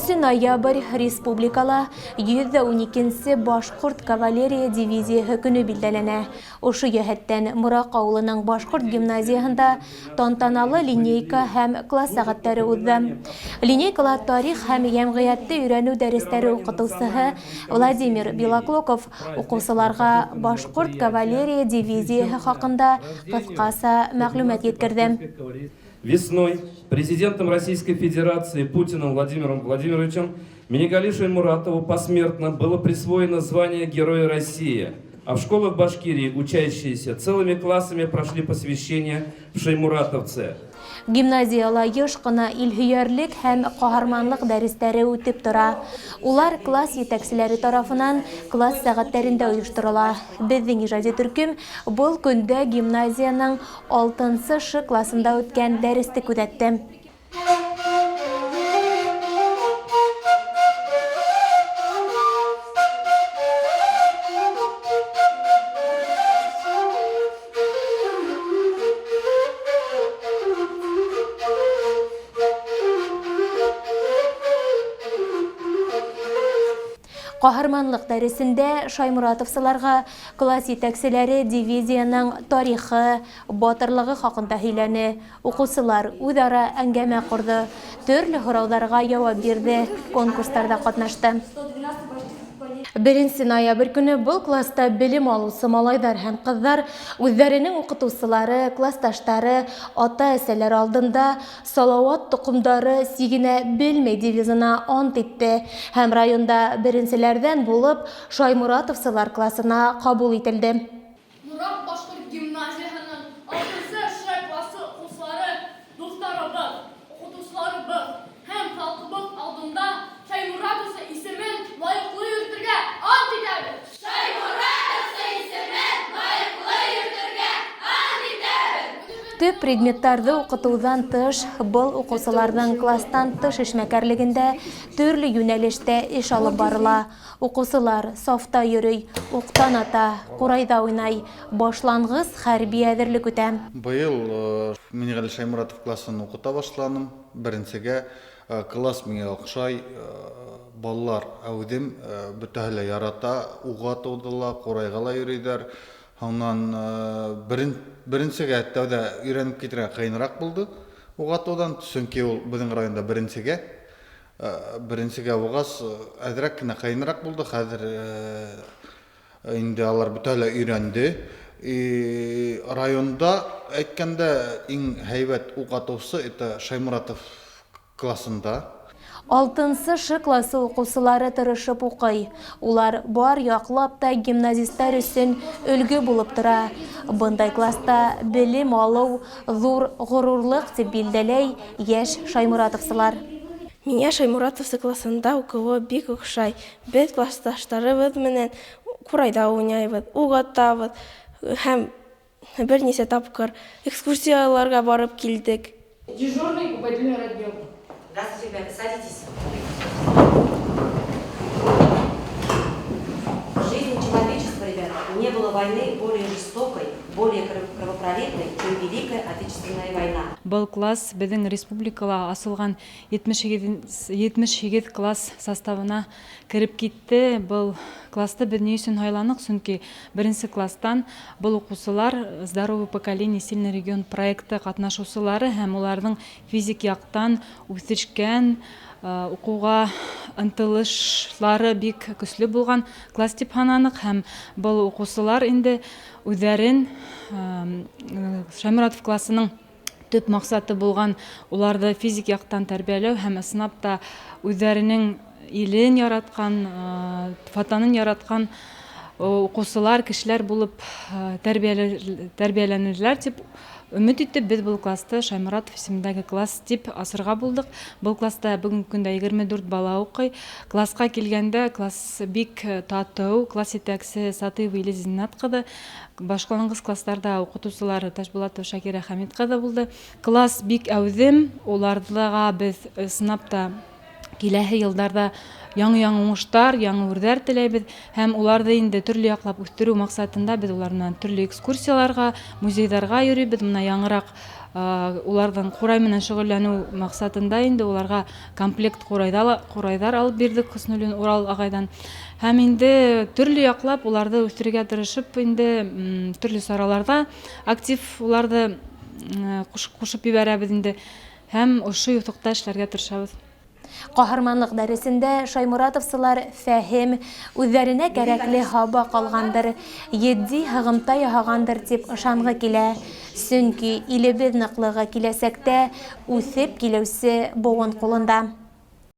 1 ноябрь республикала 112-нче Башкорт кавалерия дивизияһы көне билдәләнә. Ушы йәһәттән Мурак авылының Башкорт гимназияһында тантаналы линейка һәм класс сәгатьләре узды. Линейкала тарих һәм җәмгыятьте өйрәнү дәресләре укытучысы Владимир Белоклоков укучыларга Башкорт кавалерия дивизияһы хакында кыскаса мәгълүмат yetkirdi. Весной президентом Российской Федерации Путиным Владимиром Владимировичем Минигали Шаймуратову посмертно было присвоено звание Героя России, а в школах Башкирии учащиеся целыми классами прошли посвящение в Шаймуратовце. Гимназияла еш кына илһөярлек һәм каһарманлык дәресләре үтеп тора. Улар класс җитәкчеләре тарафынан класс сәгатьләрендә оештырыла. Безнең иҗади төркем бұл көндә гимназияның 6-нчы Ш классында үткән дәресте күзәтте. Каһарманлык дәресендә Шаймуратовсыларга класс җитәкчеләре дивизияның тарихы, батырлыгы хакында һөйләне. Укучылар үзара әңгәмә курды, төрле сорауларга җавап бирде, конкурсларда катнашты. 1 ноябрь көне бұл класста белем алучы малайдар һәм кызлар үзләренең укытучылары, классташтары, ата-әсәләр алдында салават тукымдары сигенә белмәй девизына ант итте һәм районда беренчеләрдән булып Шаймуратовсылар классына кабул ителде. Мурак Башкорт гимназиясының 6-нчы Ш классы укучылары, дусларыбыз, укытучыларыбыз һәм халкыбыз алдында Шаймуратовцы исемен лайыклы йөртергә ант итәбез. Шаймуратовцы исемен лайыклы йөртергә ант итәбез. Төп предметтарды укытудан тыш, бұл укучыларның класстан тыш эшмәкәрлегендә төрле юнәлештә эш алып барыла. Укучылар сафта йөрөй, уктан ата, курайда уйнай, башлангыч хәрби әзерлек үтә. Быел Минигали Шаймуратов классын укыта башладым. Беренчегә класс миңа охшай, балалар әүдем бөтәһелә ярата, уга тудыла, курайга йөриләр. Аннан беренчегә тәүдә өйрәнеп китәргә кыенрак булды. Уга тудан чөнки ул безнең районда беренчегә угас әзрәк кенә кыенрак булды. Хәзер инде алар бөтәһелә өйрәнде. Районда әйткәндә иң һәйбәт укытучысы это Шаймуратов классында. 6-нчы Ш классы укучылары тырышып укый. Улар бар яклап та гимназистлар өчен өлгө булып тора. Бындай класста белем алу зур горурлык дип билдәләй яшь Шаймуратовсылар. Миңа Шаймуратовсы классында укуы бик охшай. Без классташтарыбыз менән курайда уйнайбыз, угатабыз һәм берничә тапкыр экскурсияларга барып килдек. Дежурный Губайдуллин Радмир. Здравствуйте, ребята, садитесь. В жизни человечества, ребята, не было войны более жестокой, более кровопролитной, чем Великая Отечественная война. Бұл класс біздің республикала асылған 77 класс составына кіріп кетті. Бұл классты біз не үшін ойланық, чөнки бірінші класстан бұл укучылар «Здоровый поколение, сильный регион» проекты катнашучылары һәм олардың физик яктан үсешкән, укуга ынтылышлары бик көчле булган класс дип сананык һәм бұл укучылар инде үзләрен Шаймуратов классының төп максаты булган уларды физик яктан тәрбияләү һәм сынапта үзләренең илен яраткан, ватанын яраткан укучылар, кешеләр булып тәрбияләнерләр дип өмет итеп, без бұл классты Шаймуратов исемендәге класс дип асырга булдык. Бұл класста бүгенге көндә 24 бала укый. Класска килгәндә класс бик тату, класс җитәкчесе Сатыева Илезинат кызы, башкалангыс классларда укытучылары Ташбулатова Шакира Хамид кызы булды. Класс бик әүзем, уларга без сынапта киләһе елдарда яңы уңыштар, яңы үрдәр теләйбез һәм уларды инде төрле яклап үстерү максатында без улар белән төрле экскурсияларга, музейларга йөрибез. Менә яңырак улардан курай менән шөгыльләнү максатында инде уларга комплект курайдар алып бирдек Хөснүлин Урал агайдан. Һәм инде төрле яклап уларды үстерергә тырышып, инде төрле сараларда актив уларды кушып ибәрәбез инде һәм ошый ютыкта эшләргә тырышабыз. Каһарманлык дәресендә Шаймуратовсылар фәһим, үзләренә кәрәкле хаба калгандыр, етди һыгымта яһагандыр дип ышанғы килә. Сөнки илебез ныклыгы киләсәктә үсеп киләүсе буын кулында.